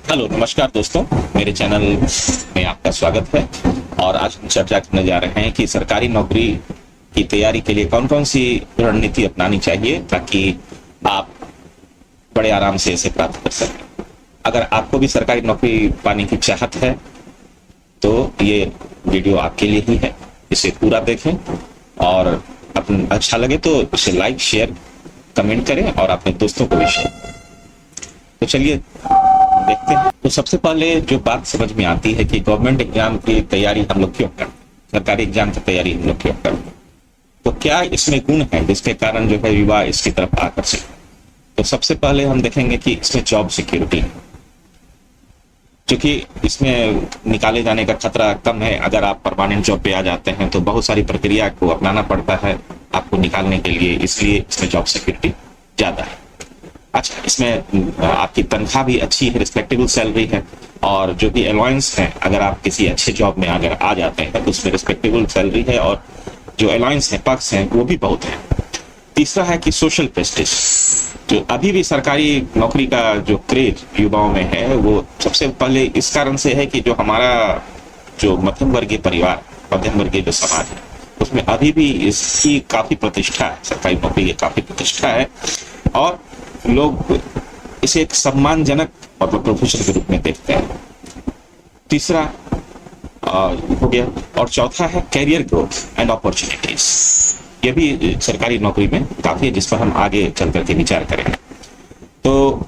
Hello नमस्कार दोस्तों, मेरे चैनल में आपका स्वागत है। और आज हम चर्चा करने जा रहे हैं कि सरकारी नौकरी की तैयारी के लिए कौन कौन सी रणनीति अपनानी चाहिए ताकि आप बड़े आराम से इसे प्राप्त कर सकें। अगर आपको भी सरकारी नौकरी पाने की चाहत है तो ये वीडियो आपके लिए ही है, इसे पूरा देखें और अच्छा लगे तो इसे लाइक शेयर कमेंट करें और अपने दोस्तों को भी शेयर करें। तो चलिए देखते हैं। तो सबसे पहले जो बात समझ में आती है कि गवर्नमेंट एग्जाम की तैयारी हम लोग क्यों करते हैं, सरकारी एग्जाम की तैयारी हम लोग क्यों करते हैं, तो क्या इसमें गुण है जिसके कारण जो है युवा इसकी तरफ आकर्षित है। तो सबसे पहले हम देखेंगे कि इसमें जॉब सिक्योरिटी है, क्योंकि इसमें निकाले जाने का खतरा कम है। अगर आप परमानेंट जॉब पे आ जाते हैं तो बहुत सारी प्रक्रिया को अपनाना पड़ता है आपको निकालने के लिए, इसलिए इसमें जॉब सिक्योरिटी ज्यादा है। अच्छा, इसमें आपकी तनख्वाह भी अच्छी है, रिस्पेक्टेबल सैलरी है, और जो भी अलाउंस है अगर आप किसी अच्छे जॉब में अगर आ जाते हैं तो उसमें रिस्पेक्टेबल सैलरी है और जो अलाउंस है, पक्ष हैं, वो भी बहुत है। तीसरा है कि सोशल प्रेस्टिज, जो अभी भी सरकारी नौकरी का जो क्रेज युवाओं में है वो सबसे पहले इस कारण से है कि जो हमारा जो मध्यम वर्गीय परिवार, मध्यम वर्गीय जो समाज है उसमें अभी भी इसकी काफी प्रतिष्ठा है, सरकारी नौकरी की काफी प्रतिष्ठा है और लोग इसे एक सम्मानजनक मतलब प्रोफेशन के रूप में देखते हैं। तीसरा हो गया, और चौथा है कैरियर ग्रोथ एंड अपॉर्चुनिटीज। ये भी सरकारी नौकरी में काफी है, जिस पर हम आगे चल करके विचार करेंगे। तो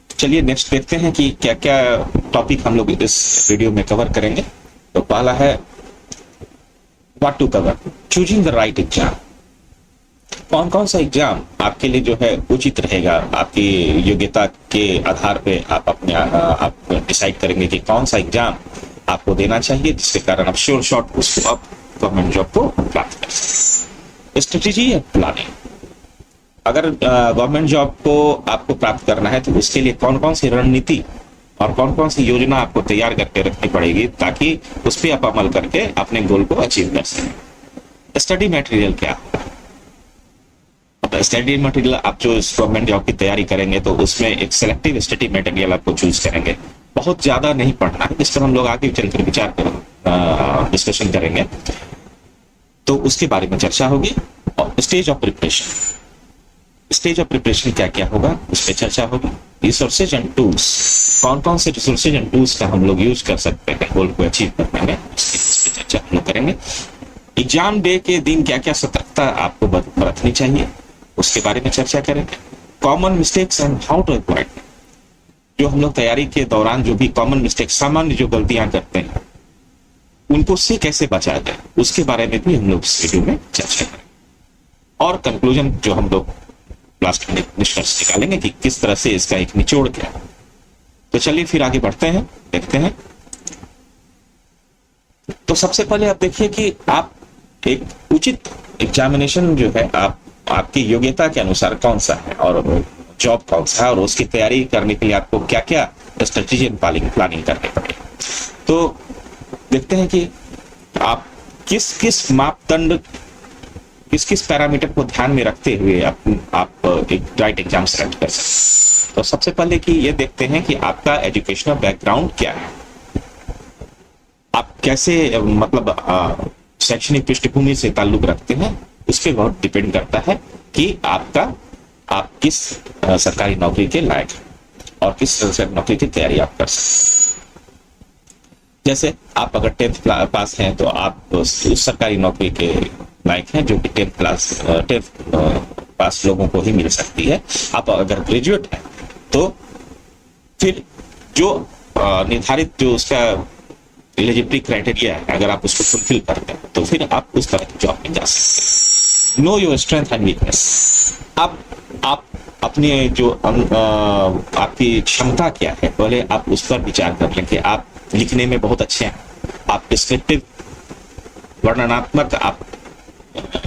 चलिए नेक्स्ट देखते हैं कि क्या क्या टॉपिक हम लोग इस वीडियो में कवर करेंगे। तो पहला है what to cover, choosing the right exam. कौन कौन सा एग्जाम आपके लिए जो है उचित रहेगा, आपकी योग्यता के आधार पे आप डिसाइड करेंगे कि कौन सा एग्जाम आपको देना चाहिए जिसके कारण आप श्योर शॉट उसको आप गवर्नमेंट जॉब को प्राप्त कर सकें। स्ट्रेटेजी है प्लानिंग, अगर गवर्नमेंट जॉब को आपको प्राप्त करना है तो उसके लिए कौन कौन सी रणनीति और कौन कौन सी योजना आपको तैयार करके रखनी पड़ेगी ताकि उस पर आप अमल करके अपने गोल को अचीव कर सकें। स्टडी मटेरियल क्या होगा, स्टडी मटेरियल आप जो गवर्नमेंट जॉब की तैयारी करेंगे तो उसमें एक सिलेक्टिव स्टडी मटेरियल आपको चूज करेंगे। बहुत ज्यादा नहीं पढ़ना है, जिस पर हम लोग आगे चलकर विचार डिस्कशन करेंगे तो उसके बारे में चर्चा होगी। और stage of preparation, stage of preparation क्या क्या होगा उस पर चर्चा होगी। रिसोर्सेज एंड टूल्स, कौन कौन से रिसोर्सेज एंड टूल्स का हम लोग यूज कर सकते हैं गोल को अचीव करने में, उस पर चर्चा हम लोग करेंगे। एग्जाम डे के दिन क्या क्या सतर्कता आपको बरतनी चाहिए उसके बारे में चर्चा करेंगे। Common mistakes and how to avoid, जो हम लोग तैयारी के दौरान जो भी कॉमन मिस्टेक, सामान्य जो गलतियां करते हैं उनको से कैसे बचा जाए उसके बारे में भी हम लोग इस वीडियो में चर्चा करेंगे। और कंक्लूजन जो हम लोग लास्ट में निष्कर्ष निकालेंगे कि किस तरह से इसका एक निचोड़ क्या है। तो चलिए फिर आगे बढ़ते हैं, देखते हैं। तो सबसे पहले आप देखिए कि आप एक उचित एग्जामिनेशन जो है आपकी योग्यता के अनुसार कौन सा है और जॉब कौन सा है और उसकी तैयारी करने के लिए आपको क्या क्या स्ट्रेटेजी एंड प्लानिंग करनी पड़ेगी। तो देखते हैं कि आप किस किस मापदंड, किस किस पैरामीटर को ध्यान में रखते हुए आप एक राइट एग्जाम सेलेक्ट कर सकते हैं। तो सबसे पहले कि ये देखते हैं कि आपका एजुकेशनल बैकग्राउंड क्या है, आप कैसे मतलब शैक्षणिक पृष्ठभूमि से ताल्लुक रखते हैं, उस पर बहुत डिपेंड करता है कि आप किस सरकारी नौकरी के लायक हैं और किस सरकारी नौकरी की तैयारी आप कर सकते हैं। जैसे आप अगर 10th पास हैं तो आप उस सरकारी नौकरी के लायक हैं जो कि 10th पास लोगों को ही मिल सकती है। आप अगर ग्रेजुएट हैं तो फिर जो निर्धारित जो उसका एलिजिबिलिटी क्राइटेरिया है, अगर आप उसको फुलफिल करते हैं तो फिर आप उस तरह की जॉब में जा सकते हैं। Know your strength and weakness, आप अपने जो आपकी क्षमता क्या है पहले आप उस पर विचार कर लें कि आप लिखने में बहुत अच्छे हैं, आप डिस्क्रिप्टिव वर्णनात्मक आप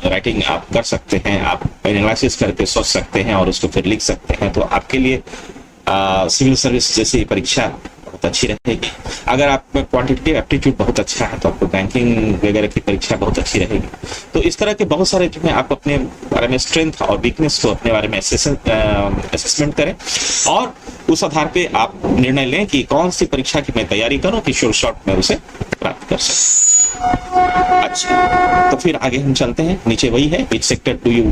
राइटिंग आप कर सकते हैं, आप एनालिसिस करके सोच सकते हैं और उसको फिर लिख सकते हैं। तो आपके लिए सिविल सर्विस जैसी परीक्षा बहुत अच्छी रहेगी। अगर आप में क्वांटिटेटिव एप्टीट्यूड बहुत अच्छा है तो आपको बैंकिंग वगैरह की परीक्षा बहुत अच्छी रहेगी। तो इस तरह के बहुत सारे जो है आप अपने बारे में स्ट्रेंथ और वीकनेस को अपने बारे में असेसमेंट करें और उस आधार पे आप निर्णय लें कि कौन सी परीक्षा की मैं तैयारी करूं कि शॉर्ट में उसे प्राप्त कर सकूं। अच्छा, तो फिर आगे हम चलते हैं। नीचे वही है, which sector do you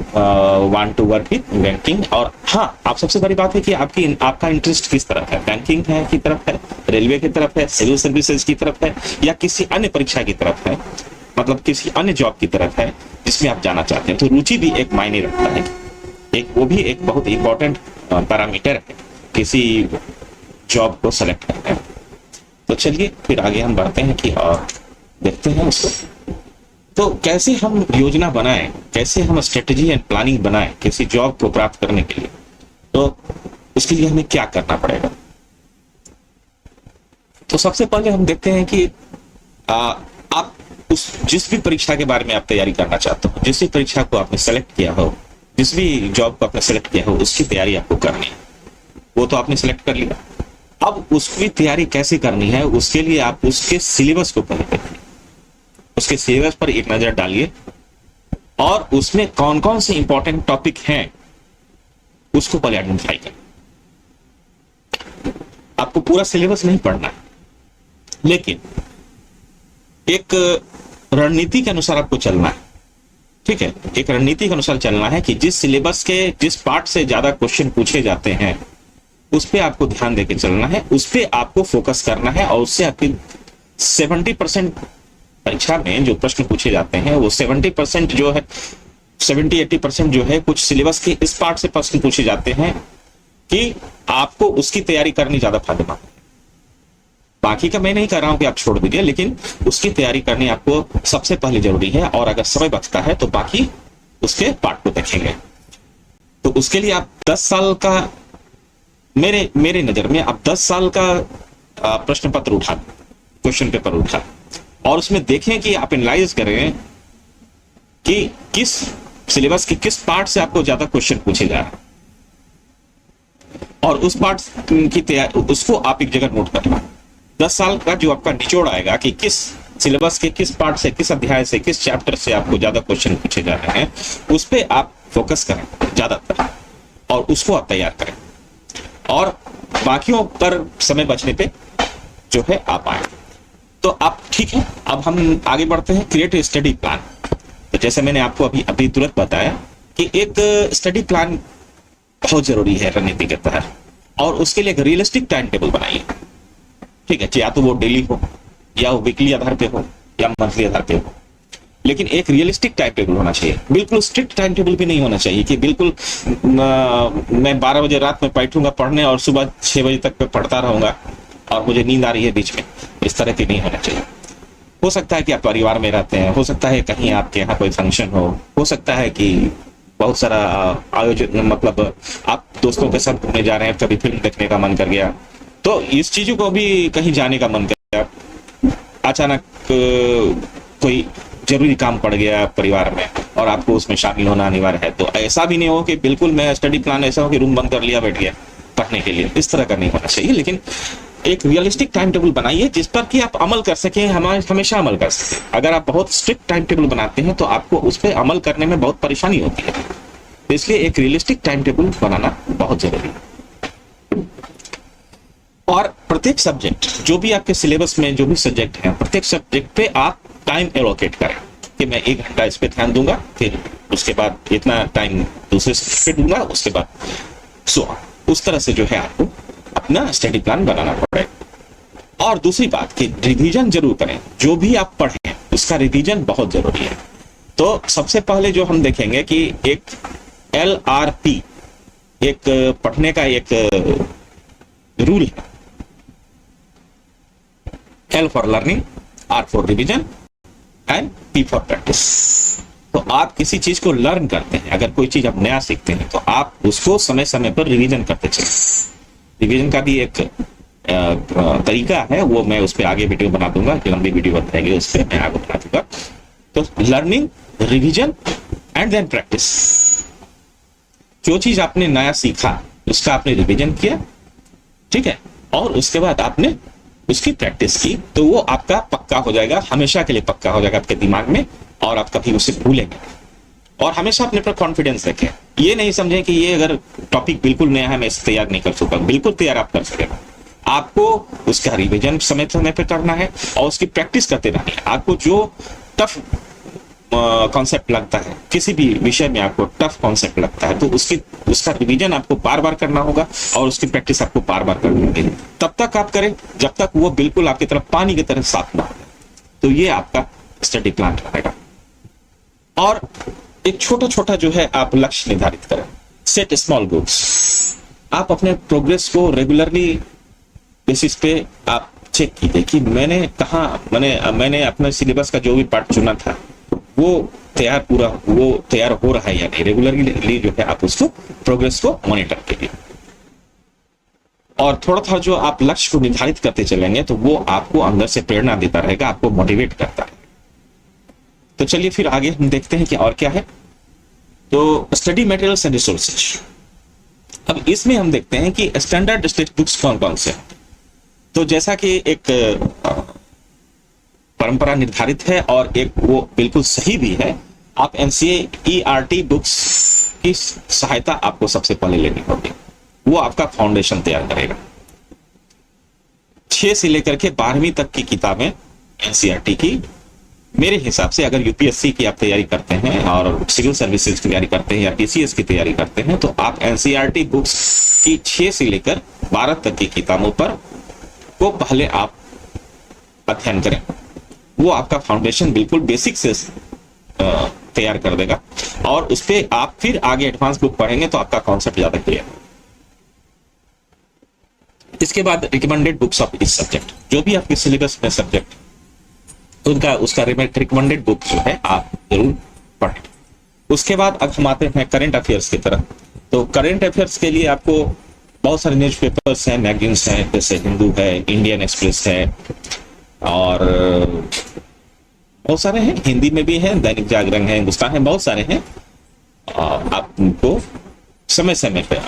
want to work in banking. और हाँ, आप सबसे बड़ी बात है कि आपका इंटरेस्ट किस तरफ है, बैंकिंग है की तरफ है, रेलवे की तरफ है, सिविल सर्विसेज की तरफ है, या किसी अन्य परीक्षा की तरफ है, मतलब किसी अन्य जॉब की तरफ है जिसमें आप जाना चाहते हैं। तो रुचि भी एक मायने रखता है, वो भी एक बहुत इंपॉर्टेंट पैरामीटर है किसी जॉब को सेलेक्ट करने में। तो चलिए फिर आगे हम बढ़ते हैं कि और देखते हैं उसको। तो कैसे हम योजना बनाएं, कैसे हम स्ट्रेटेजी एंड प्लानिंग बनाएं किसी जॉब को प्राप्त करने के लिए, तो उसके लिए हमें क्या करना पड़ेगा। तो सबसे पहले हम देखते हैं कि आप जिस भी परीक्षा के बारे में आप तैयारी करना चाहते हो, जिस भी परीक्षा को आपने सेलेक्ट किया हो, जिस भी जॉब को आपने सेलेक्ट किया हो, उसकी तैयारी आपको करनी है। वो तो आपने सेलेक्ट कर लिया, अब उसकी तैयारी कैसे करनी है, उसके लिए आप उसके सिलेबस को पढ़िए, उसके सिलेबस पर एक नजर डालिए और उसमें कौन कौन से इंपॉर्टेंट टॉपिक हैं उसको पहले आइडेंटिफाई करें। आपको पूरा सिलेबस नहीं पढ़ना है, लेकिन एक रणनीति के अनुसार आपको चलना है। ठीक है, एक रणनीति के अनुसार चलना है कि जिस सिलेबस के जिस पार्ट से ज्यादा क्वेश्चन पूछे जाते हैं उस पे आपको ध्यान देके चलना है, उस पे आपको फोकस करना है और उससे आपकी 70% परीक्षा में जो प्रश्न पूछे जाते हैं वो 70% जो है 70-80% जो है कुछ सिलेबस के इस पार्ट से प्रश्न पूछे जाते हैं कि आपको उसकी तैयारी करनी ज्यादा फायदेमंद है। बाकी का मैं नहीं कर रहा हूं कि आप छोड़ दीजिए, लेकिन उसकी तैयारी करनी आपको सबसे पहले जरूरी है। और अगर समय बचता है तो बाकी उसके पार्ट को देखेंगे। तो उसके लिए आप 10 साल का, मेरे नजर में आप 10 साल का प्रश्न पत्र उठा, क्वेश्चन पेपर उठा और उसमें देखें कि आप एनालाइज करें कि किस सिलेबस के किस पार्ट से आपको ज्यादा क्वेश्चन पूछे जा रहे हैं और उस पार्ट की तैयारी उसको आप एक जगह नोट करना। 10 साल का जो आपका निचोड़ आएगा कि किस सिलेबस के किस पार्ट से, किस अध्याय से, किस चैप्टर से आपको ज्यादा क्वेश्चन पूछे जा रहे हैं, उस पे आप फोकस करें ज्यादातर और उसको आप तैयार करें और बाकियों पर समय बचने पे जो है आप आए। तो आप ठीक है, अब हम आगे बढ़ते हैं। Create study plan. तो जैसे मैंने आपको अभी तुरंत बताया कि एक स्टडी प्लान बहुत जरूरी है रणनीति के तहत और उसके लिए एक रियलिस्टिक टाइम टेबल बनाइए। ठीक है, या तो वो डेली हो या वो वीकली आधार पे हो या मंथली आधार पे हो, लेकिन एक रियलिस्टिक टाइम टेबल होना चाहिए। बिल्कुल स्ट्रिक्ट टाइम टेबल भी नहीं होना चाहिए कि बिल्कुल मैं 12 बजे रात में बैठूंगा पढ़ने और सुबह 6 बजे तक मैं पढ़ता रहूंगा और मुझे नींद आ रही है बीच में। इस तरह की नहीं होना चाहिए। हो सकता है कि आप परिवार में रहते हैं, हो सकता है कहीं आपके यहाँ कोई फंक्शन हो सकता है कि बहुत सारा आयोजन, मतलब आप दोस्तों के साथ घूमने जा रहे हैं, कभी फिल्म देखने का मन कर गया, तो इस चीजों को भी कहीं जाने का मन कर गया, अचानक कोई जरूरी काम पड़ गया परिवार में और आपको उसमें शामिल होना अनिवार्य है। तो ऐसा भी नहीं हो कि बिल्कुल मैं स्टडी प्लान ऐसा हो कि रूम बंद कर लिया, बैठ गया पढ़ने के लिए, इस तरह का नहीं होना चाहिए। लेकिन एक रियलिस्टिक टाइम टेबल बनाइए जिस पर कि आप अमल कर सकें, हमेशा अमल कर सकें। अगर आप बहुत स्ट्रिक्ट टाइम टेबल बनाते हैं तो आपको उस पर अमल करने में बहुत परेशानी होती है। तो इसलिए एक रियलिस्टिक टाइम टेबल बनाना बहुत जरूरी है। और प्रत्येक सब्जेक्ट, जो भी आपके सिलेबस में जो भी सब्जेक्ट है, प्रत्येक सब्जेक्ट पे आप टाइम एलोकेट करें कि मैं 1 घंटा इस पे ध्यान दूंगा, फिर उसके बाद इतना टाइम दूसरे सब्जेक्ट पे दूंगा, उसके बाद उस तरह से जो है आपको अपना स्टडी प्लान बनाना पड़ेगा। और दूसरी बात कि रिवीजन जरूर करें, जो भी आप पढ़ें उसका रिवीजन बहुत जरूरी है। तो सबसे पहले जो हम देखेंगे कि एक LRP, एक पढ़ने का एक रूल है, L for learning, R for revision and P for practice. तो आप किसी चीज को लर्न करते हैं, अगर कोई चीज आप नया सीखते हैं तो आप उसको समय समय पर रिवीजन करते चलें। रिवीजन का भी एक तरीका है, वो मैं उस पर आगे वीडियो बना दूंगा, कि लंबी वीडियो बताएगी उस पर मैं आगे बना दूंगा। तो learning, revision and then practice. जो चीज आपने नया सीखा उसका आपने रिवीजन किया, ठीक है, और उसके बाद आपने उसकी प्रैक्टिस की तो वो आपका पक्का हो जाएगा, हमेशा के लिए पक्का हो जाएगा आपके दिमाग में, और आप कभी उसे भूलेंगे। और हमेशा अपने पर कॉन्फिडेंस रखें, ये नहीं समझें कि ये अगर टॉपिक बिल्कुल नया है मैं इसे तैयार नहीं कर सकता। बिल्कुल तैयार आप कर सकेंगे। आपको उसका रिवीजन समय समय पर करना है और उसकी प्रैक्टिस करते रहना है। आपको जो टफ कॉन्सेप्ट लगता है, किसी भी विषय में आपको टफ कॉन्सेप्ट लगता है, तो उसका रिवीजन आपको बार बार करना होगा और उसकी प्रैक्टिस आपको बार बार करनी होगी। तब तक आप करें जब तक वो बिल्कुल आपकी तरफ पानी की तरह साफ ना हो। तो ये आपका स्टडी प्लान रहेगा। और एक छोटा छोटा जो है आप लक्ष्य निर्धारित करें, सेट स्मॉल गोल्स। आप अपने प्रोग्रेस को रेगुलरली बेसिस पे आप चेक कीजिए कि मैंने अपने सिलेबस का जो भी पार्ट चुना था वो तैयार हो रहा है या नहीं। रेगुलरली जो है आप उसको प्रोग्रेस को मॉनिटर कीजिए। और थोड़ा थोड़ा जो आप लक्ष्य को निर्धारित करते चलेंगे तो वो आपको अंदर से प्रेरणा देता रहेगा, आपको मोटिवेट करता है। तो चलिए फिर आगे हम देखते हैं कि और क्या है। तो स्टडी मटेरियल्स एंड रिसोर्सेज। अब इसमें हम देखते हैं कि स्टैंडर्ड टेक्स्ट बुक्स कौन कौन से हैं। तो जैसा कि एक परंपरा निर्धारित है और एक वो बिल्कुल सही भी है, आप NCERT बुक्स की सहायता आपको सबसे पहले लेनी होगी। वो आपका फाउंडेशन तैयार करेगा। 6 से लेकर के 12वीं तक की किताबें NCERT की, मेरे हिसाब से अगर UPSC की आप तैयारी करते हैं और सिविल सर्विसेज की तैयारी करते हैं या PCS की तैयारी करते हैं तो आप NCERT बुक्स की 6 से लेकर 12 तक की किताबों पर को पहले आप अध्ययन करें। वो आपका फाउंडेशन बिल्कुल बेसिक से तैयार कर देगा और उस पर आप फिर आगे एडवांस बुक पढ़ेंगे तो आपका कॉन्सेप्ट ज्यादा क्लियर है। इसके बाद रिकमेंडेड बुक्स ऑफ इस सब्जेक्ट, जो भी आपके सिलेबस में सब्जेक्ट उसका रिकमेंडेड बुक जो है आप जरूर पढ़ें। उसके बाद अब हम आते हैं करंट अफेयर्स की तरफ। तो करंट अफेयर्स के लिए आपको बहुत सारे न्यूज़पेपर्स हैं, मैगजीन्स हैं, जैसे हिंदू है, इंडियन एक्सप्रेस है और बहुत सारे हैं, हिंदी में भी है, दैनिक जागरण है, हिंदुस्तान है, बहुत सारे हैं। आपको समय समय पे,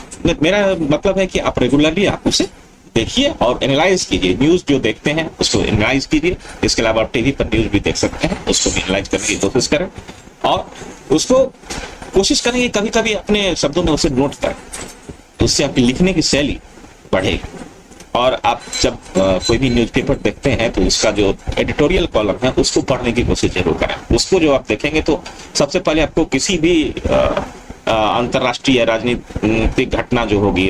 मेरा मतलब है कि आप रेगुलरली आप उसे देखिए और एनालाइज कीजिए। न्यूज जो देखते हैं उसको एनालाइज कीजिए। इसके अलावा आप टीवी पर न्यूज भी देख सकते हैं, उसको भी एनालाइज करने की कोशिश करें और उसको कोशिश करें कि कभी कभी अपने शब्दों में उसे नोट करें, तो उससे आपकी लिखने की शैली बढ़ेगी। और आप जब कोई भी न्यूज़पेपर देखते हैं तो उसका जो एडिटोरियल कॉलम है उसको पढ़ने की कोशिश जरूर करें। उसको जो आप देखेंगे तो सबसे पहले आपको किसी भी अंतर्राष्ट्रीय राजनीतिक घटना जो होगी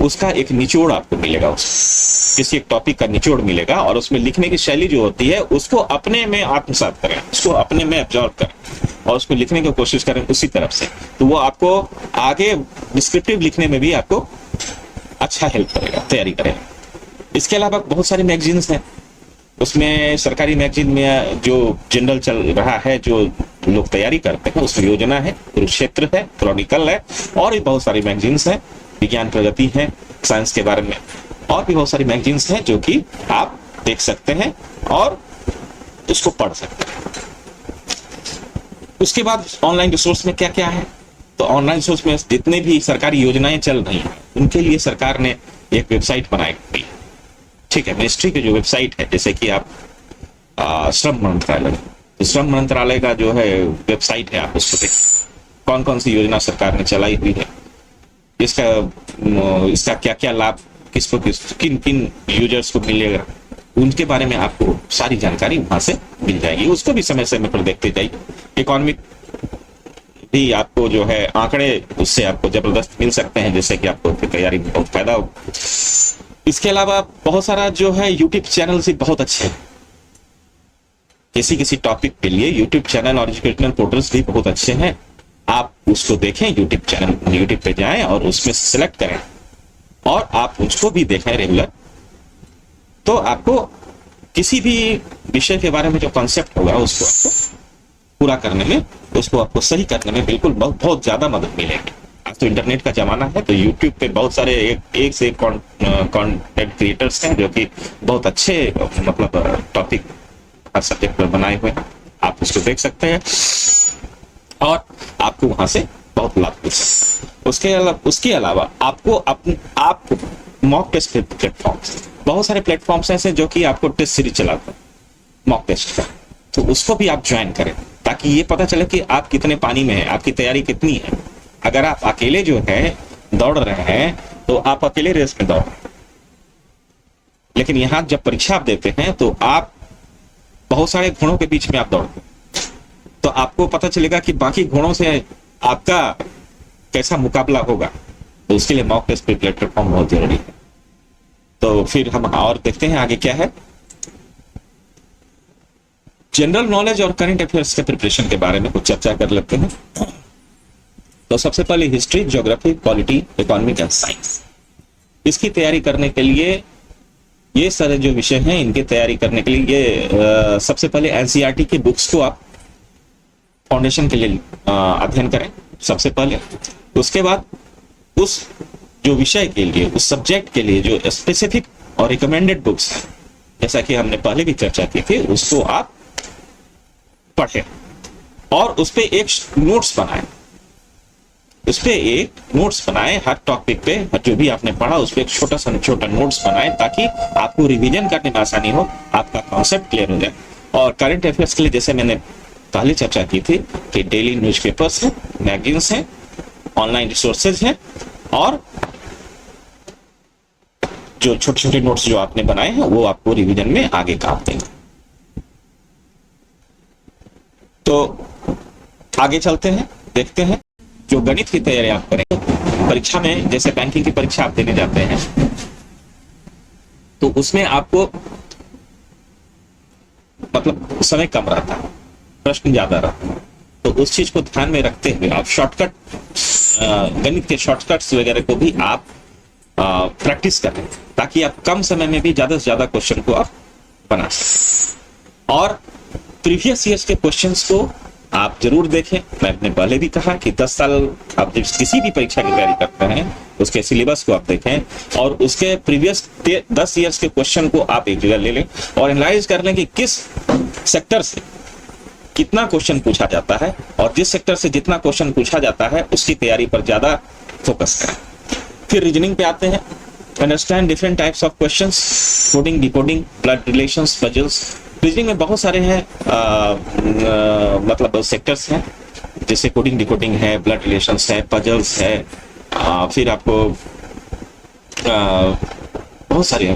उसका एक निचोड़ आपको मिलेगा, किसी एक टॉपिक का निचोड़ मिलेगा और उसमें लिखने की शैली जो होती है उसको अपने में आत्मसात करें, उसको अपने में एब्जॉर्ब करें और उसको लिखने की कोशिश करें उसी तरफ से। तो वो आपको आगे डिस्क्रिप्टिव लिखने में भी आपको अच्छा हेल्प करेगा, तैयारी करेगा। इसके अलावा बहुत सारी मैगजीन्स हैं, उसमें सरकारी मैगजीन में जो जनरल चल रहा है, जो लोग तैयारी करते हैं, उसमें योजना है, कुरुक्षेत्र है, क्रॉनिकल है और भी बहुत सारी मैगजीन्स हैं, विज्ञान प्रगति है, साइंस के बारे में और भी बहुत सारी मैगजीन्स हैं जो कि आप देख सकते हैं और उसको पढ़ सकते हैं। उसके बाद ऑनलाइन रिसोर्स में क्या क्या है, तो ऑनलाइन रिसोर्स में जितने भी सरकारी योजनाएं चल रही हैं उनके लिए सरकार ने एक वेबसाइट बनाई हुई, ठीक है, मिनिस्ट्री की जो वेबसाइट है, जैसे कि आप श्रम मंत्रालय, तो श्रम मंत्रालय का जो है वेबसाइट है, आप उसको देखिए कौन कौन सी योजना सरकार ने चलाई हुई है, इसका क्या क्या लाभ किन किन यूजर्स को मिलेगा, उनके बारे में आपको सारी जानकारी वहां से मिल जाएगी। उसको भी समय समय पर देखते जाइए। इकोनॉमिक भी आपको जो है आंकड़े उससे आपको जबरदस्त मिल सकते हैं, जैसे कि आपको तैयारी में बहुत फायदा हो। इसके अलावा बहुत सारा जो है यूट्यूब चैनल भी बहुत अच्छे हैं, किसी टॉपिक के लिए यूट्यूब चैनल और एजुकेशनल पोर्टल्स भी बहुत अच्छे हैं। आप उसको देखें, यूट्यूब चैनल, यूट्यूब पे जाएं और उसमें सेलेक्ट करें और आप उसको भी देखें रेगुलर। तो आपको किसी भी विषय के बारे में जो कॉन्सेप्ट होगा उसको आपको पूरा करने में, उसको आपको सही करने में बिल्कुल बहुत ज्यादा मदद मिलेगी। आज तो इंटरनेट का जमाना है, तो यूट्यूब पे बहुत सारे एक से एक कंटेंट क्रिएटर्स हैं जो कि बहुत अच्छे मतलब टॉपिक हर सब्जेक्ट पर बनाए हुए हैं, आप उसको देख सकते हैं और आपको वहां से बहुत लाभ मिल सकता है। उसके अलावा आपको मॉक टेस्ट प्लेटफॉर्म, बहुत सारे प्लेटफॉर्म्स ऐसे जो कि आपको टेस्ट सीरीज चलाते हैं मॉक टेस्ट का, तो उसको भी आप ज्वाइन करें ताकि ये पता चले कि आप कितने पानी में हैं, आपकी तैयारी कितनी है। अगर आप अकेले जो है दौड़ रहे हैं तो आप अकेले रेस में दौड़ रहे हैं, लेकिन यहां जब परीक्षा आप देते हैं तो आप बहुत सारे घोड़ों के बीच में आप दौड़ते हैं, तो आपको पता चलेगा कि बाकी घोड़ों से आपका कैसा मुकाबला होगा। तो उसके लिए मॉक टेस्ट प्लेटफॉर्म बहुत जरूरी है। तो फिर हम और देखते हैं आगे क्या है। जनरल नॉलेज और करंट अफेयर्स के प्रिपरेशन के बारे में कुछ चर्चा कर लेते हैं। तो सबसे पहले history, geography, polity, economic and science, इसकी तैयारी करने के लिए ये सारे जो विषय हैं इनकी तैयारी करने के लिए ये सबसे पहले एनसीईआरटी की बुक्स को आप फाउंडेशन के लिए अध्ययन करें सबसे पहले। उसके बाद उस जो विषय के लिए, उस सब्जेक्ट के लिए जो स्पेसिफिक और रिकमेंडेड बुक्स हैं, जैसा कि हमने पहले भी चर्चा की थी, उसको आप पढ़ें और उस पे एक नोट्स बनाएं। उस पे एक नोट्स बनाएं, हर टॉपिक पे जो भी आपने पढ़ा उस पे एक छोटा नोट्स बनाएं ताकि आपको रिवीजन करने में आसानी हो, आपका कॉन्सेप्ट क्लियर हो जाए। और करंट अफेयर्स के लिए जैसे मैंने पहले चर्चा की थी कि डेली न्यूज़पेपर्स हैं, मैगजीन्स हैं, ऑनलाइन रिसोर्सेज हैं और जो छोटे छोटे नोट्स जो आपने बनाए हैं वो आपको रिवीजन में आगे काम देंगे। तो आगे चलते हैं, देखते हैं जो गणित की तैयारी आप करेंगे परीक्षा में, जैसे बैंकिंग की परीक्षा आप देने जाते हैं तो उसमें आपको मतलब समय कम रहता है, प्रश्न ज्यादा रहता है, तो उस चीज को ध्यान में रखते हुए आप शॉर्टकट, गणित के शॉर्टकट्स वगैरह को भी आप प्रैक्टिस करें ताकि आप कम समय में भी ज्यादा से ज्यादा क्वेश्चन को आप बना सकें। और प्रीवियस ईयर्स के क्वेश्चंस को आप जरूर देखें। मैंने पहले भी कहा कि 10 साल आप जब किसी भी परीक्षा की तैयारी करते हैं उसके सिलेबस को आप देखें और उसके प्रीवियस 10 ईयर्स के क्वेश्चन को आप एक जगह ले लें और एनालाइज कर लें कि किस सेक्टर से कितना क्वेश्चन पूछा जाता है और जिस सेक्टर से जितना क्वेश्चन पूछा जाता है उसकी तैयारी पर ज्यादा फोकस करें। फिर रीजनिंग पे आते हैं। Understand different types of questions, coding, decoding, blood relations, puzzles. Reasoning में बहुत सारे हैं मतलब सेक्टर्स हैं, जैसे कोडिंग, डिकोडिंग है, ब्लड रिलेशंस है, पजल्स है, फिर आपको बहुत सारे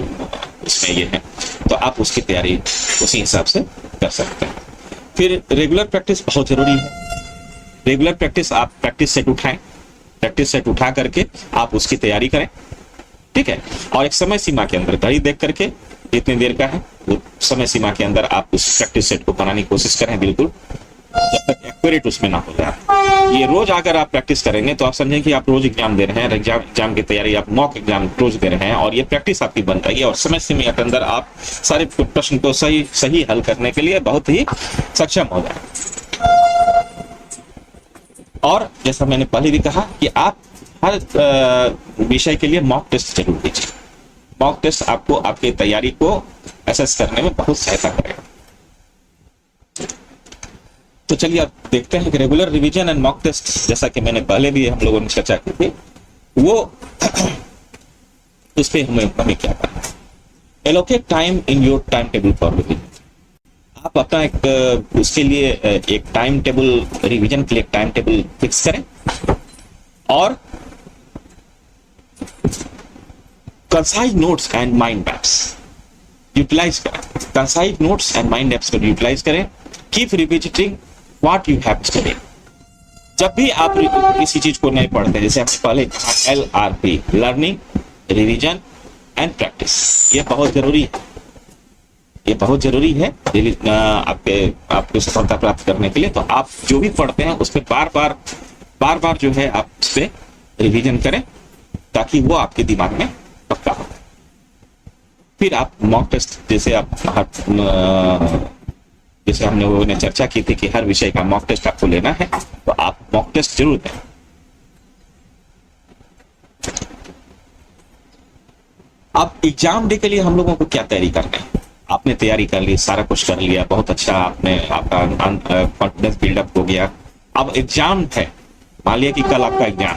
उसमें ये है, तो आप उसकी तैयारी उसी हिसाब से कर सकते हैं। फिर रेगुलर प्रैक्टिस बहुत जरूरी है। रेगुलर प्रैक्टिस, आप प्रैक्टिस सेट उठाएं, प्रैक्टिस सेट उठा करके आप उसकी तैयारी करें, ठीक है। और एक समय सीमा के अंदर घड़ी देख करके जितनी देर का है वो समय सीमा के अंदर आप उस प्रैक्टिस सेट को बनाने की कोशिश करें, बिल्कुल जब तक एक्यूरेट उसमें ना हो जाए। ये रोज अगर आप प्रैक्टिस करेंगे तो आप समझें कि आप रोज एग्जाम दे रहे हैं, एग्जाम की तैयारी, आप मॉक एग्जाम रोज दे रहे हैं और ये प्रैक्टिस आपकी बन रही है और समय सीमा के अंदर आप सारे प्रश्न को सही हल करने के लिए बहुत ही सक्षम हो जाए। और जैसा मैंने पहले भी कहा कि आप हर विषय के लिए मॉक टेस्ट जरूर कीजिए। मॉक टेस्ट आपको आपकी तैयारी को असेस करने में बहुत सहायता करेगा। तो चलिए अब देखते हैं कि regular revision and mock test, जैसा कि मैंने पहले भी हम लोगों ने चर्चा की थी, वो उस पर हमें क्या करना है। Allocate time in your time table for revision. आप अपना एक उसके लिए एक टाइम टेबल, रिवीजन के लिए एक टाइम टेबल फिक्स करें और concise notes and mind maps utilise करें। Concise notes and mind maps को यूटिलाइज करें। Keep revisiting what you have studied. जब भी आप किसी चीज को नहीं पढ़ते, जैसे हमने पहले कहा LRP, learning, revision and practice, ये बहुत जरूरी है। ये बहुत जरूरी है आपको सफलता प्राप्त करने के लिए। तो आप जो भी पढ़ते हैं उस पर बार बार जो है आप उस पर रिवीजन करें ताकि वो आपके दिमाग में पक्का हो। फिर आप मॉक टेस्ट, जैसे हम लोगों ने चर्चा की थी कि हर विषय का मॉक टेस्ट आपको लेना है, तो आप मॉक टेस्ट जरूर दें। अब एग्जाम डे के लिए हम लोगों को क्या तैयारी करना है? आपने तैयारी कर ली, सारा कुछ कर लिया, बहुत अच्छा, आपका कॉन्फिडेंस बिल्डअप हो गया। अब एग्जाम है, मान लिया कि कल आपका एग्जाम,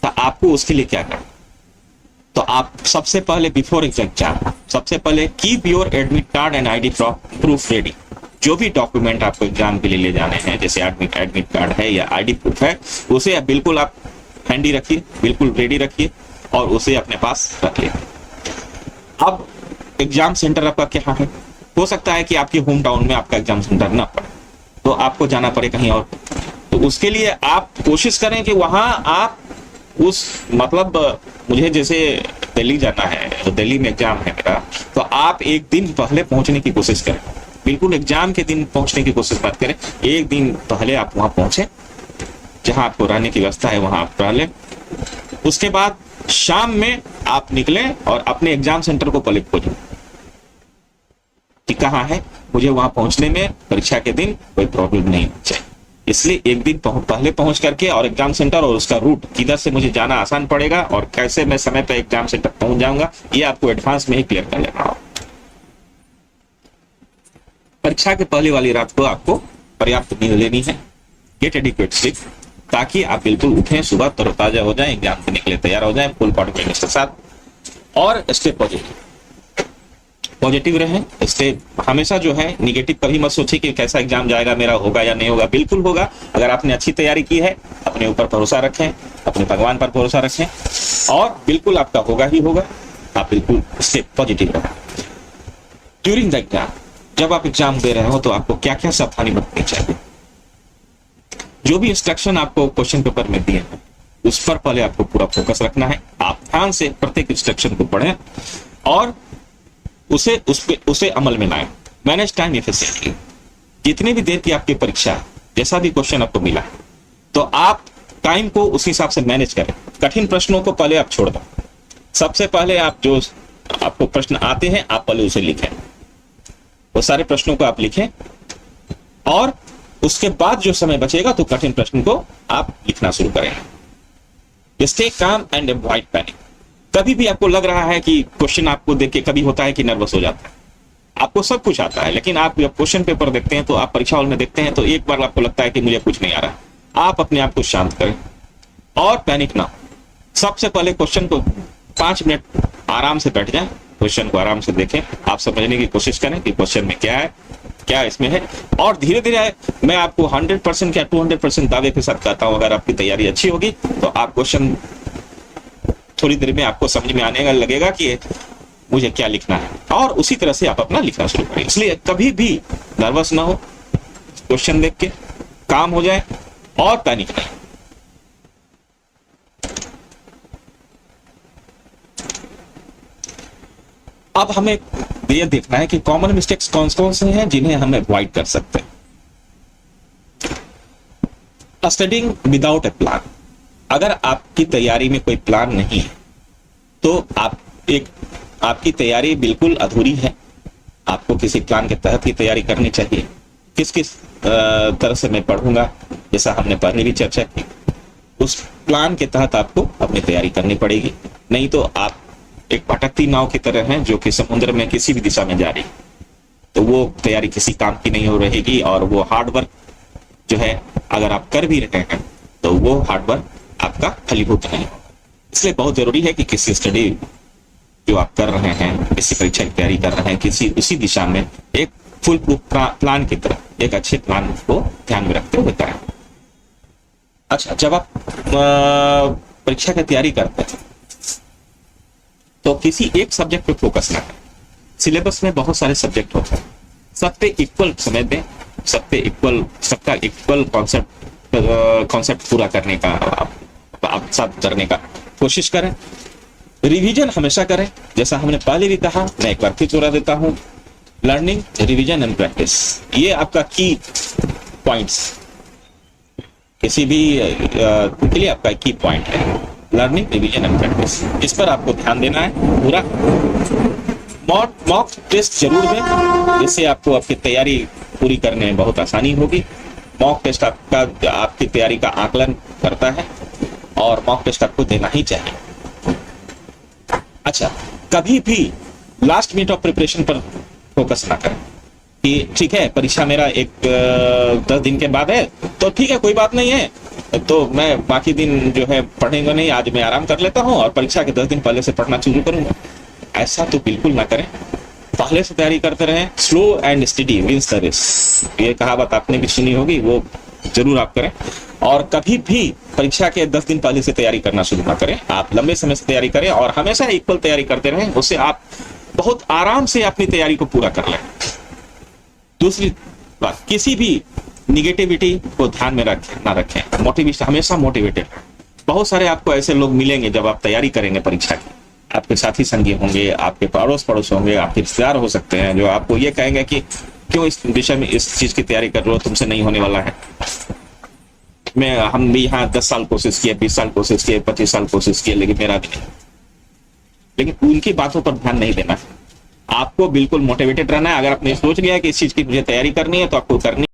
तो आपको उसके लिए क्या करना? तो आप सबसे पहले बिफोर एग्जाम सबसे पहले keep your admit card and ID proof ready. जो भी डॉक्यूमेंट आपको एग्जाम के लिए ले जाने हैं, जैसे एडमिट कार्ड है या आईडी प्रूफ है, उसे बिल्कुल आप हैंडी रखिए, बिल्कुल रेडी रखिए और उसे अपने पास रखिए। अब एग्जाम सेंटर आपका क्या है, हो सकता है कि आपके होम टाउन में आपका एग्जाम सेंटर ना पड़े, तो आपको जाना पड़े कहीं और। तो उसके लिए आप कोशिश करें कि वहां आप उस मतलब मुझे जैसे दिल्ली जाना है, तो दिल्ली में एग्जाम है मेरा, तो आप एक दिन पहले पहुंचने की कोशिश करें। बिल्कुल एग्जाम के दिन पहुंचने की कोशिश मत करें, एक दिन पहले आप वहां पहुंचे, जहां आपको रहने की व्यवस्था है वहां आप रह लें। उसके बाद शाम में आप निकलें और अपने एग्जाम सेंटर को पहले खोजें कि कहाँ है, मुझे वहां पहुंचने में परीक्षा के दिन कोई प्रॉब्लम नहीं चाहिए। इसलिए एक दिन पहले पहुंच करके और एग्जाम सेंटर और उसका रूट किधर से मुझे जाना आसान पड़ेगा और कैसे मैं समय पे एग्जाम सेंटर पहुंच जाऊंगा, ये आपको एडवांस में ही क्लियर कर लेना होगा। परीक्षा के पहले वाली रात को आपको पर्याप्त नींद लेनी है, गेट एडिक्वेट स्लीप, ताकि आप बिल्कुल उठें, सुबह तरोताजा हो जाएं, एग्जाम देने के लिए तैयार हो जाएं फुल कॉन्फिडेंस के साथ। और स्टे पॉजिटिव रहें। स्टे हमेशा जो है निगेटिव कभी मत सोचिए कि कैसा एग्जाम जाएगा, मेरा होगा या नहीं होगा, बिल्कुल होगा। अगर आपने अच्छी तैयारी की है, अपने ऊपर भरोसा रखें, अपने भगवान पर भरोसा रखें और बिल्कुल आपका होगा ही होगा। आप बिल्कुल स्टे पॉजिटिव रहें। ड्यूरिंग द एग्जाम, जब आप एग्जाम दे रहे हो तो आपको क्या क्या सावधानी बरतनी चाहिए। जो भी इंस्ट्रक्शन आपको क्वेश्चन पेपर में दिए हैं उस पर पहले आपको पूरा फोकस रखना है। आप ध्यान से प्रत्येक इंस्ट्रक्शन को पढ़ें और उसे अमल में लाएं। Manage time efficiently. जितनी भी देर की आपकी परीक्षा, जैसा भी क्वेश्चन आपको मिला है, तो आप टाइम को उस हिसाब से मैनेज करें। कठिन प्रश्नों को पहले आप छोड़ दें। सबसे पहले आप जो आपको प्रश्न आते हैं आप पहले उसे लिखें, वो सारे प्रश्नों को आप लिखें और उसके बाद जो समय बचेगा तो कठिन प्रश्न को आप लिखना शुरू करें। Stay calm and avoid panic. कभी भी आपको लग रहा है कि क्वेश्चन आपको देख के कभी होता है कि नर्वस हो जाता है, आपको सब कुछ आता है, लेकिन आप जब क्वेश्चन पेपर देखते हैं तो आप परीक्षा हॉल में देखते हैं तो एक बार आपको लगता है कि मुझे कुछ नहीं आ रहा। आप अपने आप को शांत करें और पैनिक ना हो। सबसे पहले क्वेश्चन को 5 मिनट आराम से बैठ जाएं, क्वेश्चन को आराम से देखें, आप समझने की कोशिश करें कि क्वेश्चन में क्या है, क्या इसमें है, और धीरे धीरे मैं आपको 100% या 200% दावे के साथ कहता हूं, अगर आपकी तैयारी अच्छी होगी तो आप क्वेश्चन थोड़ी देर में आपको समझ में आने लगेगा कि मुझे क्या लिखना है, और उसी तरह से आप अपना लिखना शुरू करें। इसलिए कभी भी नर्वस ना हो, क्वेश्चन देख के काम हो जाए और पैनिक नहीं। अब हमें ये देखना है कि कॉमन मिस्टेक्स कौन कौन से हैं जिन्हें हम अवॉइड कर सकते हैं। स्टडिंग विदाउट ए प्लान। अगर आपकी तैयारी में कोई प्लान नहीं है तो आपकी तैयारी बिल्कुल अधूरी है। आपको किसी प्लान के तहत ही तैयारी करनी चाहिए। किस तरह से मैं पढ़ूंगा, जैसा हमने पहले भी चर्चा की, उस प्लान के तहत आपको अपनी तैयारी करनी पड़ेगी। नहीं तो आप एक भटकती नाव की तरह हैं जो कि समुद्र में किसी भी दिशा में जा रही, तो वो तैयारी किसी काम की नहीं हो रहेगी। और वो हार्डवर्क जो है अगर आप कर भी रहे हैं तो वो हार्डवर्क आपका फलीभूत नहीं होगा। इसलिए बहुत जरूरी है कि किसी स्टडी जो आप कर रहे हैं, किसी परीक्षा की तैयारी कर रहे हैं, किसी उसी दिशा में एक फुल प्रूफ प्लान की तरह एक अच्छे प्लान को ध्यान में रखते हुए करें। अच्छा, जब आप परीक्षा की तैयारी करते हैं तो किसी एक सब्जेक्ट पे फोकस ना करें। सिलेबस में बहुत सारे सब्जेक्ट होते हैं, सब पे इक्वल समय दें, सबका इक्वल कॉन्सेप्ट पूरा करने का आप सब करने का कोशिश करें। रिवीजन हमेशा करें, जैसा हमने पहले भी कहा, मैं एक बार फिर दोहरा देता हूं, लर्निंग, रिवीजन एंड प्रैक्टिस, ये आपका की पॉइंट्स, किसी भी के लिए आपका की पॉइंट है, लर्निंग, रिवीजन एंड प्रैक्टिस। इस पर आपको ध्यान देना है पूरा। मॉक टेस्ट जरूर दें, जिससे आपको आपकी तैयारी पूरी करने में बहुत आसानी होगी। मॉक टेस्ट आपकी तैयारी का आकलन करता है और मॉक टेस्ट आपको देना ही चाहिए। अच्छा, कभी भी लास्ट मिनट ऑफ प्रिपरेशन पर फोकस ना करें कि ठीक है परीक्षा मेरा 10 दिन के बाद है तो ठीक है कोई बात नहीं है, तो मैं बाकी दिन जो है पढ़ेंगे नहीं, आज मैं आराम कर लेता हूँ और परीक्षा के 10 दिन पहले से पढ़ना शुरू करूंगा। ऐसा तो बिल्कुल ना करें, पहले से तैयारी करते रहें। Slow and study wins the race, ये कहावत आपने भी सुनी होगी, वो जरूर आप करें। और कभी भी परीक्षा के 10 दिन पहले से तैयारी करना शुरू ना करें, आप लंबे समय से तैयारी करें और हमेशा इक्वल तैयारी करते रहें, उससे आप बहुत आराम से अपनी तैयारी को पूरा कर लें। दूसरी बात, किसी भी निगेटिविटी को ध्यान में ना रखें, मोटिवेशन हमेशा मोटिवेटेड। बहुत सारे आपको ऐसे लोग मिलेंगे जब आप तैयारी करेंगे परीक्षा की, आपके साथी संगी होंगे, आपके पड़ोस होंगे, आपके रिश्तेदार हो सकते हैं, जो आपको ये कहेंगे कि क्यों इस विषय में इस चीज की तैयारी कर रहे हो, तुमसे नहीं होने वाला है। हम भी यहाँ 10 साल कोशिश किए, 20 साल कोशिश किए, 25 साल कोशिश किए, लेकिन मेरा भी नहीं। लेकिन उनकी बातों पर ध्यान नहीं देना, आपको बिल्कुल मोटिवेटेड रहना है। अगर आपने सोच लिया कि इस चीज की मुझे तैयारी करनी है तो आपको करनी